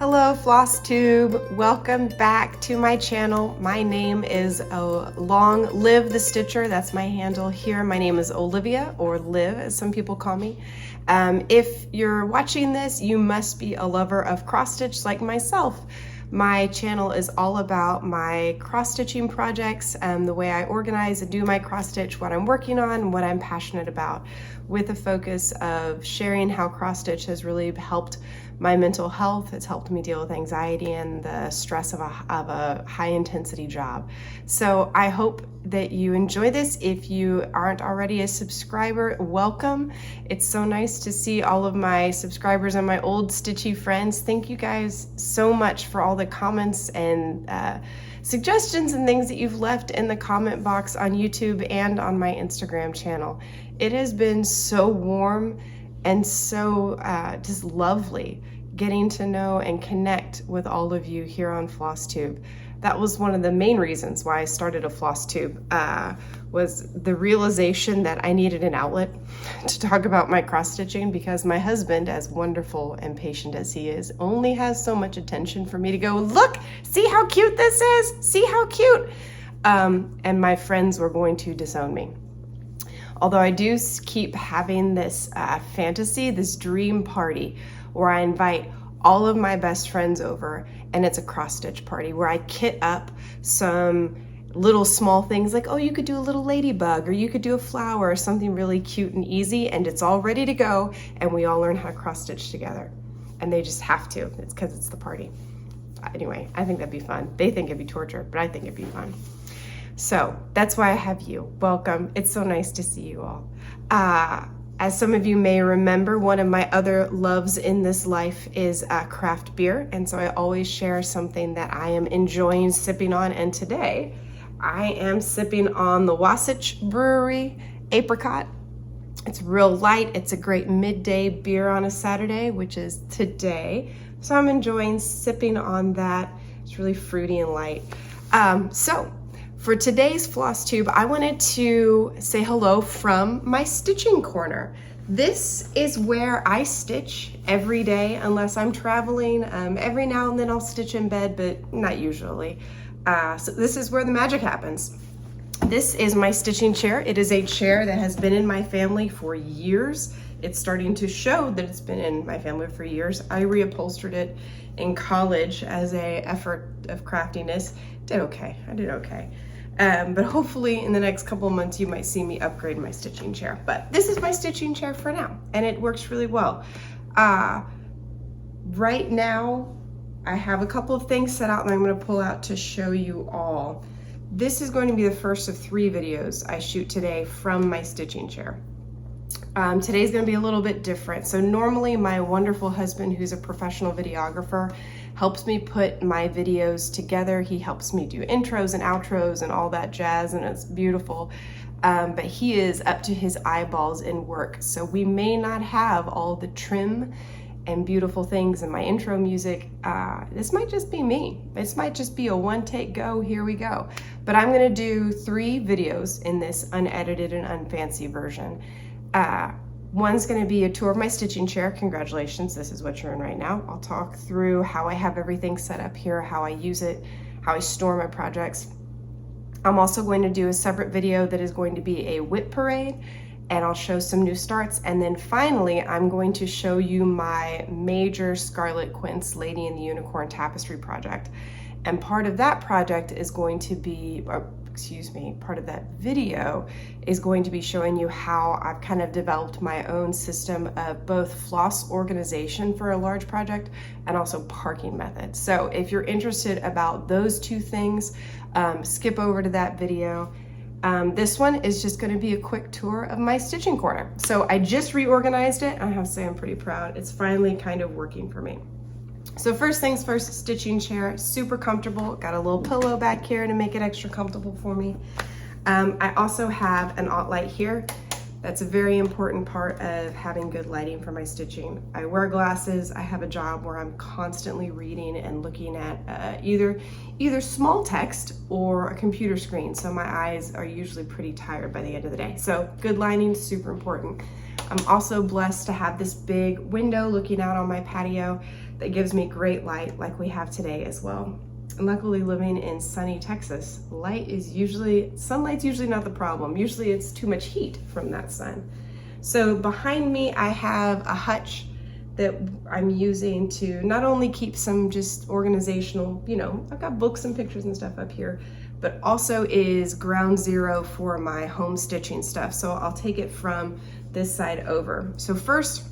Hello Flosstube, welcome back to my channel. My name is Long Live the Stitcher, that's my handle here. My name is Olivia, or Liv as some people call me. If you're watching this, you must be a lover of cross stitch like myself. My channel is all about my cross-stitching projects, the way I organize and do my cross-stitch, what I'm working on, what I'm passionate about, with a focus of sharing how cross-stitch has really helped my mental health. It's helped me deal with anxiety and the stress of a high-intensity job. So I hope that you enjoy this. If you aren't already a subscriber, welcome. It's so nice to see all of my subscribers and my old stitchy friends. Thank you guys so much for all the comments and suggestions and things that you've left in the comment box on YouTube and on my Instagram channel. It has been so warm and so just lovely getting to know and connect with all of you here on Flosstube. That was one of the main reasons why I started a Flosstube, was the realization that I needed an outlet to talk about my cross stitching, because my husband, as wonderful and patient as he is, only has so much attention for me to go, look, see how cute this is, see how cute. And my friends were going to disown me. Although I do keep having this fantasy, this dream party, where I invite all of my best friends over, and it's a cross-stitch party where I kit up some little small things like, oh, you could do a little ladybug, or you could do a flower, or something really cute and easy, and it's all ready to go, and we all learn how to cross-stitch together. And they just have to. It's because it's the party. Anyway, I think that'd be fun. They think it'd be torture, but I think it'd be fun. So that's why I have you. Welcome. It's so nice to see you all. As some of you may remember, one of my other loves in this life is craft beer. And so I always share something that I am enjoying sipping on. And today I am sipping on the Wasatch Brewery Apricot. It's real light. It's a great midday beer on a Saturday, which is today. So I'm enjoying sipping on that. It's really fruity and light. So for today's Flosstube, I wanted to say hello from my stitching corner. This is where I stitch every day, unless I'm traveling. Every now and then I'll stitch in bed, but not usually. So this is where the magic happens. This is my stitching chair. It is a chair that has been in my family for years. It's starting to show that it's been in my family for years. I reupholstered it in college as a effort of craftiness. Did okay, I did okay. But hopefully in the next couple of months you might see me upgrade my stitching chair. But this is my stitching chair for now, and it works really well. Right now I have a couple of things set out that I'm going to pull out to show you all. This is going to be the first of 3 videos I shoot today from my stitching chair. Today's going to be a little bit different. So normally my wonderful husband, who's a professional videographer, helps me put my videos together. He helps me do intros and outros and all that jazz, and it's beautiful. But he is up to his eyeballs in work. So we may not have all the trim and beautiful things in my intro music. This might just be me. This might just be a one-take go, here we go. But I'm gonna do 3 videos in this unedited and unfancy version. One's going to be a tour of my stitching chair. Congratulations, this is what you're in right now. I'll talk through how I have everything set up here, how I use it, how I store my projects. I'm also going to do a separate video that is going to be a whip parade, and I'll show some new starts. And then finally, I'm going to show you my major Scarlet Quince Lady in the Unicorn tapestry project. And part of that project is going to be, part of that video is going to be showing you how I've kind of developed my own system of both floss organization for a large project and also parking methods. So if you're interested about those 2 things, skip over to that video. This one is just going to be a quick tour of my stitching corner. So I just reorganized it. I have to say I'm pretty proud. It's finally kind of working for me. So first things first, stitching chair, super comfortable. Got a little pillow back here to make it extra comfortable for me. I also have an aught light here. That's a very important part of having good lighting for my stitching. I wear glasses. I have a job where I'm constantly reading and looking at either small text or a computer screen. So my eyes are usually pretty tired by the end of the day. So good lighting is super important. I'm also blessed to have this big window looking out on my patio. that gives me great light like we have today as well. And luckily living in sunny Texas, sunlight's usually not the problem. Usually it's too much heat from that sun. So behind me, I have a hutch that I'm using to not only keep some just organizational, I've got books and pictures and stuff up here, but also is ground zero for my home stitching stuff. So I'll take it from this side over. So first,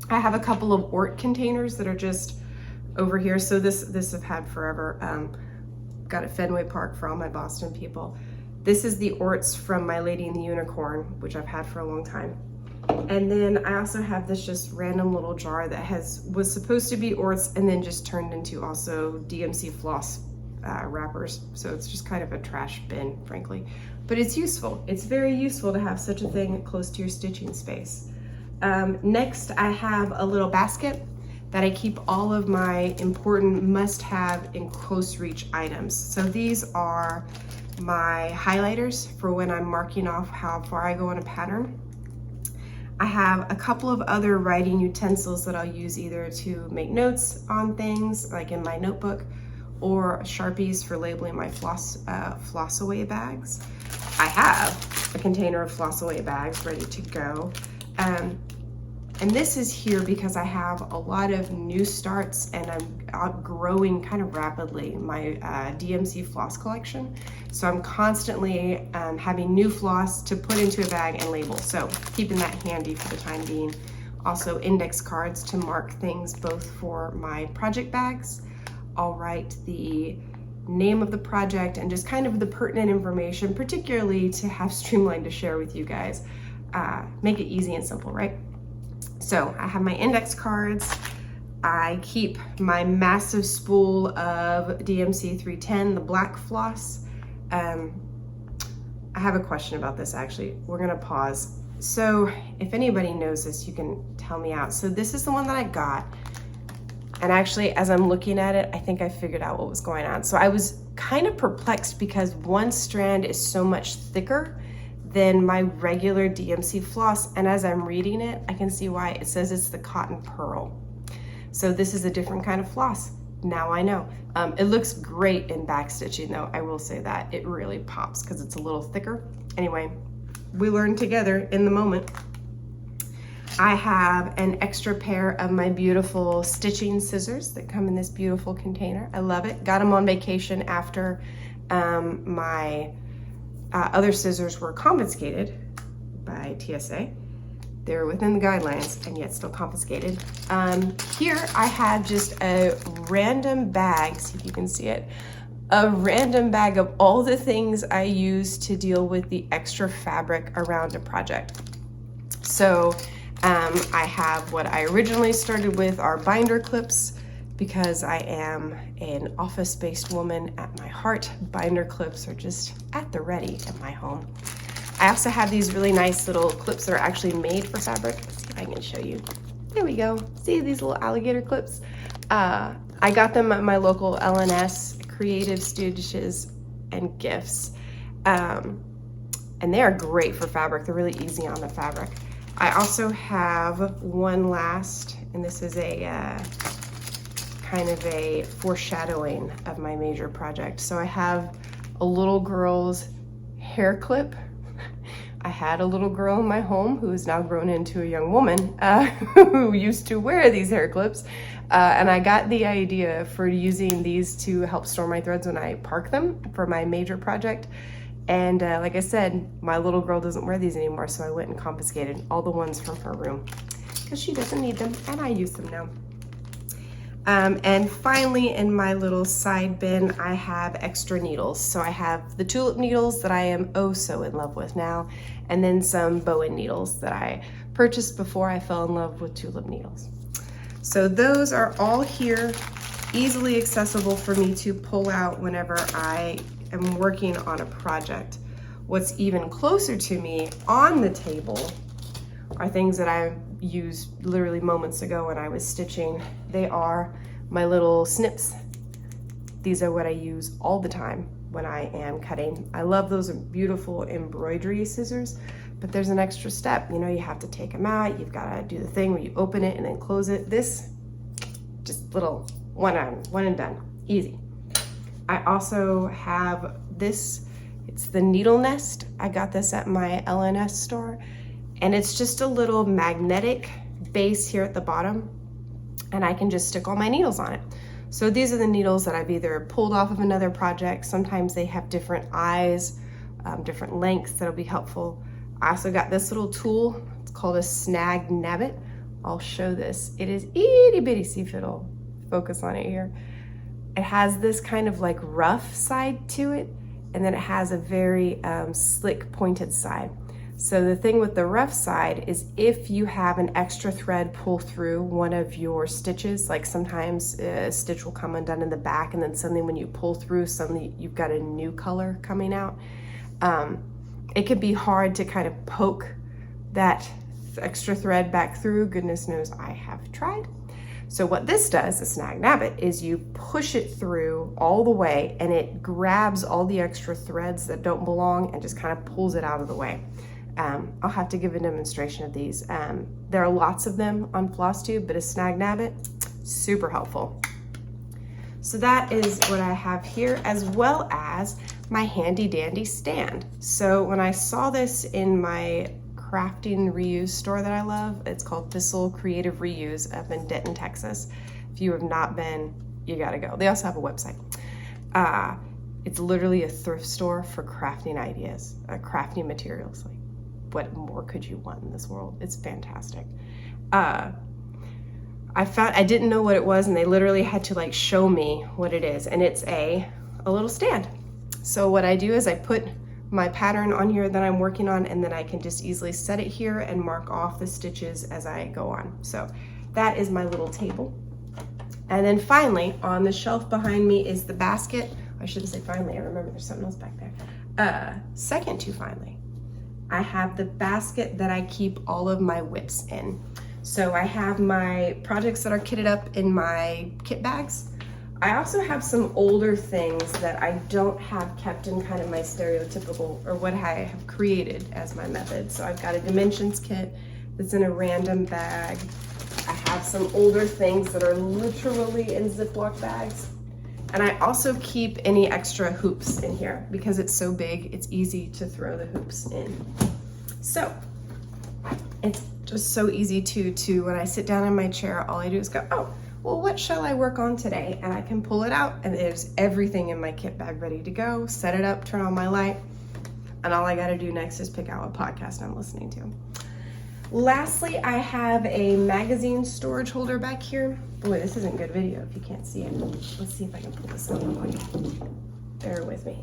I have a couple of Ort containers that are just over here. So this I've had forever. Got at Fenway Park for all my Boston people. This is the Orts from My Lady and the Unicorn, which I've had for a long time. And then I also have this just random little jar that was supposed to be Orts and then just turned into also DMC floss wrappers. So it's just kind of a trash bin, frankly. But it's useful. It's very useful to have such a thing close to your stitching space. Next, I have a little basket that I keep all of my important must-have in close reach items. So these are my highlighters for when I'm marking off how far I go in a pattern. I have a couple of other writing utensils that I'll use either to make notes on things, like in my notebook, or Sharpies for labeling my floss away bags. I have a container of floss away bags ready to go. And this is here because I have a lot of new starts and I'm outgrowing kind of rapidly my DMC floss collection. So I'm constantly having new floss to put into a bag and label. So keeping that handy for the time being. Also index cards to mark things both for my project bags. I'll write the name of the project and just kind of the pertinent information, particularly to have streamlined to share with you guys. Make it easy and simple, right? So I have my index cards. I keep my massive spool of DMC 310, the black floss. I have a question about this actually. We're gonna pause. So if anybody knows this, you can tell me out. So this is the one that I got. And actually, as I'm looking at it, I think I figured out what was going on. So I was kind of perplexed because one strand is so much thicker than my regular DMC floss. And as I'm reading it, I can see why. It says it's the cotton pearl. So this is a different kind of floss. Now I know. It looks great in back stitching though, I will say that. It really pops because it's a little thicker. Anyway, we learn together in the moment. I have an extra pair of my beautiful stitching scissors that come in this beautiful container. I love it. Got them on vacation after my other scissors were confiscated by TSA. They're within the guidelines and yet still confiscated. Here I have just a random bag, see if you can see it, a random bag of all the things I use to deal with the extra fabric around a project. So I have what I originally started with are binder clips because I am an office-based woman at my heart. Binder clips are just at the ready at my home. I also have these really nice little clips that are actually made for fabric. Let's see if I can show you. There we go. See these little alligator clips? I got them at my local LNS, Creative Stitches and Gifts. And they are great for fabric. They're really easy on the fabric. I also have one last, and this is a kind of a foreshadowing of my major project. So I have a little girl's hair clip. I had a little girl in my home who is now grown into a young woman who used to wear these hair clips. And I got the idea for using these to help store my threads when I park them for my major project. And like I said, my little girl doesn't wear these anymore, so I went and confiscated all the ones from her room because she doesn't need them and I use them now. And finally, in my little side bin, I have extra needles. So I have the tulip needles that I am oh so in love with now, and then some bowen needles that I purchased before I fell in love with tulip needles. So those are all here, easily accessible for me to pull out whenever I am working on a project. What's even closer to me on the table are things that I used literally moments ago when I was stitching. They are my little snips. These are what I use all the time when I am cutting. I love those beautiful embroidery scissors, but there's an extra step. You know, you have to take them out. You've got to do the thing where you open it and then close it. This, just little one and done, easy. I also have this, it's the needle nest. I got this at my LNS store, and it's just a little magnetic base here at the bottom, and I can just stick all my needles on it. So these are the needles that I've either pulled off of another project. Sometimes they have different eyes, different lengths that'll be helpful. I also got this little tool. It's called a snag nabbit. I'll show this. It is itty bitty, see if it'll focus on it here. It has this kind of like rough side to it, and then it has a very slick pointed side. So the thing with the rough side is if you have an extra thread pull through one of your stitches, like sometimes a stitch will come undone in the back, and then suddenly when you pull through, suddenly you've got a new color coming out. It can be hard to kind of poke that extra thread back through. Goodness knows I have tried. So what this does, the snag nabbit, is you push it through all the way, and it grabs all the extra threads that don't belong and just kind of pulls it out of the way. I'll have to give a demonstration of these. There are lots of them on Flosstube, but a snag nabbit, super helpful. So that is what I have here, as well as my handy dandy stand. So when I saw this in my crafting reuse store that I love, it's called Thistle Creative Reuse up in Denton, Texas. If you have not been, you gotta go. They also have a website. It's literally a thrift store for crafting ideas, crafting materials. Like, what more could you want in this world? It's fantastic. I didn't know what it was, and they literally had to like show me what it is, and it's a little stand. So what I do is I put my pattern on here that I'm working on, and then I can just easily set it here and mark off the stitches as I go on. So that is my little table. And then finally, on the shelf behind me is the basket. I shouldn't say finally, I remember there's something else back there. Second to finally, I have the basket that I keep all of my whips in. So I have my projects that are kitted up in my kit bags. I also have some older things that I don't have kept in kind of my stereotypical, or what I have created as my method. So I've got a dimensions kit that's in a random bag. I have some older things that are literally in Ziploc bags. And I also keep any extra hoops in here because it's so big, it's easy to throw the hoops in. So it's just so easy to when I sit down in my chair, all I do is go, oh, well, what shall I work on today? And I can pull it out, and there's everything in my kit bag ready to go, set it up, turn on my light, and all I gotta do next is pick out what podcast I'm listening to. Lastly, I have a magazine storage holder back here. Boy, this isn't good video if you can't see it. Let's see if I can pull this up on you. Bear with me.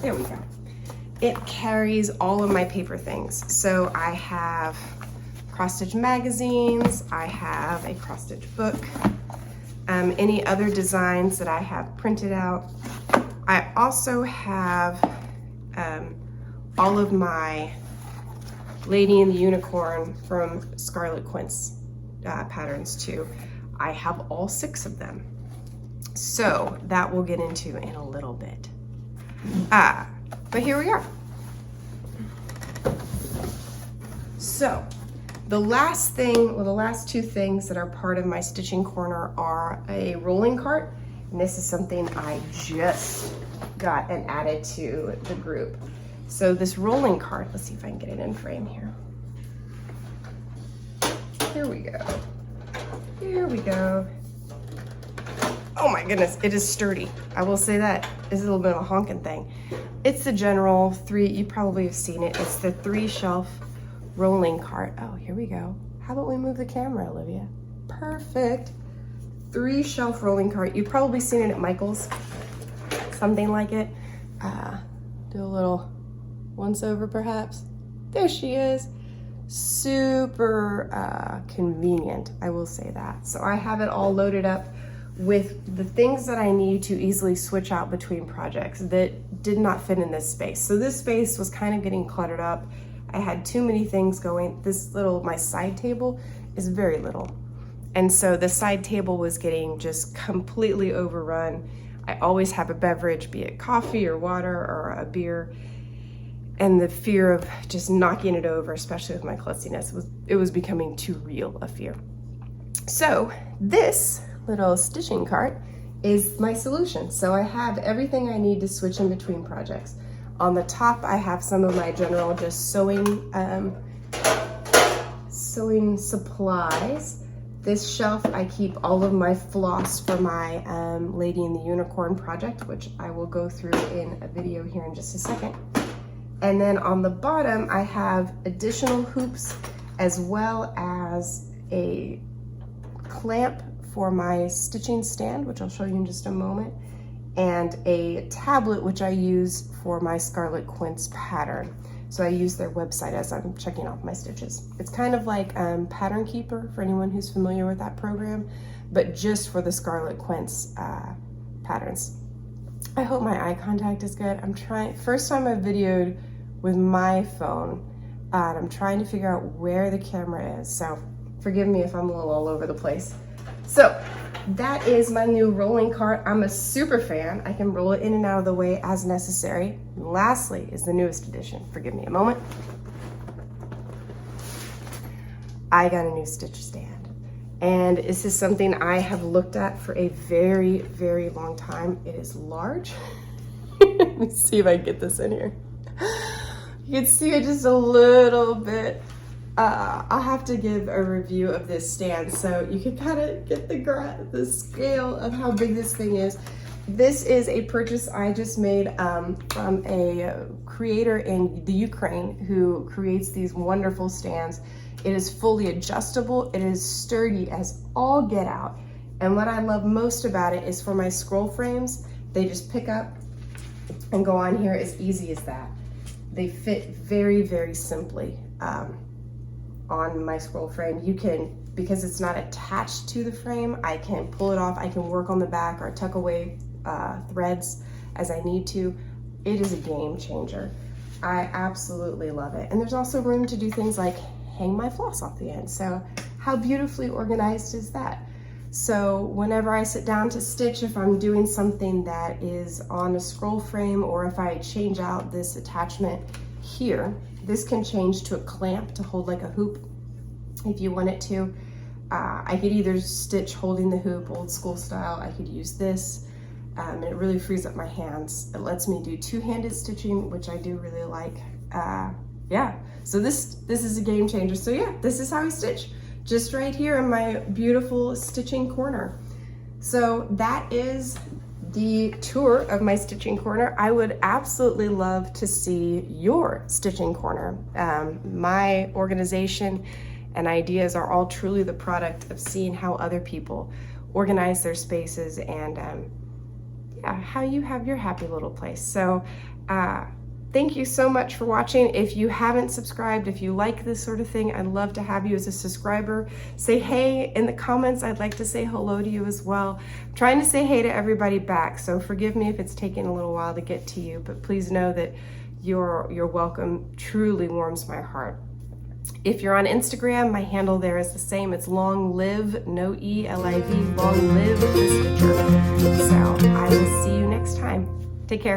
There we go. It carries all of my paper things. So I have cross-stitch magazines, I have a cross-stitch book, any other designs that I have printed out. I also have all of my Lady and the Unicorn from Scarlet Quince patterns too. I have all 6 of them. So that we'll get into in a little bit. But here we are. So the last thing, well, the last 2 things that are part of my stitching corner are a rolling cart, and this is something I just got and added to the group. So this rolling cart, let's see if I can get it in frame here. Here we go. Here we go. Oh my goodness, it is sturdy. I will say that. It's a little bit of a honking thing. It's the general 3, you probably have seen it. It's the 3-shelf rolling cart. Oh, here we go. How about we move the camera, Olivia? Perfect. 3-shelf rolling cart. You've probably seen it at Michael's, something like it. Do a little once over perhaps. There she is. Super convenient, I will say that. So I have it all loaded up with the things that I need to easily switch out between projects that did not fit in this space. So this space was kind of getting cluttered up. I had too many things going. My side table is very little. And so the side table was getting just completely overrun. I always have a beverage, be it coffee or water or a beer. And the fear of just knocking it over, especially with my klutziness, it was becoming too real a fear. So this little stitching cart is my solution. So I have everything I need to switch in between projects. On the top, I have some of my general just sewing supplies. This shelf, I keep all of my floss for my Lady in the Unicorn project, which I will go through in a video here in just a second. And then on the bottom, I have additional hoops as well as a clamp for my stitching stand, which I'll show you in just a moment, and a tablet which I use for my Scarlet Quince pattern. So I use their website as I'm checking off my stitches. It's kind of like Pattern Keeper for anyone who's familiar with that program, but just for the Scarlet Quince patterns. I hope my eye contact is good. I'm trying, first time I've videoed with my phone, and I'm trying to figure out where the camera is, so forgive me if I'm a little all over the place. So that is my new rolling cart. I'm a super fan. I can roll it in and out of the way as necessary. And lastly is the newest addition. Forgive me a moment. I got a new stitch stand. And this is something I have looked at for a very, very long time. It is large. Let me see if I can get this in here. You can see it just a little bit. I'll have to give a review of this stand so you can kind of get the scale of how big this thing is. This is a purchase I just made from a creator in the Ukraine who creates these wonderful stands. It is fully adjustable. It is sturdy as all get out. And what I love most about it is for my scroll frames, they just pick up and go on here as easy as that. They fit very, very simply. On my scroll frame. You can, because it's not attached to the frame, I can pull it off, I can work on the back or tuck away threads as I need to. It is a game changer. I absolutely love it. And there's also room to do things like hang my floss off the end. So how beautifully organized is that? So whenever I sit down to stitch, if I'm doing something that is on a scroll frame, or if I change out this attachment here, this can change to a clamp to hold like a hoop if you want it to. I could either stitch holding the hoop, old school style. I could use this, and it really frees up my hands. It lets me do two-handed stitching, which I do really like. Yeah, so this is a game changer. So yeah, this is how I stitch, just right here in my beautiful stitching corner. So that is the tour of my stitching corner. I would absolutely love to see your stitching corner. My organization and ideas are all truly the product of seeing how other people organize their spaces and yeah, how you have your happy little place. So thank you so much for watching. If you haven't subscribed, if you like this sort of thing, I'd love to have you as a subscriber. Say hey in the comments. I'd like to say hello to you as well. I'm trying to say hey to everybody back, so forgive me if it's taking a little while to get to you, but please know that your welcome truly warms my heart. If you're on Instagram, my handle there is the same. It's long live, no E, L-I-V, long live the stitcher. So I will see you next time. Take care.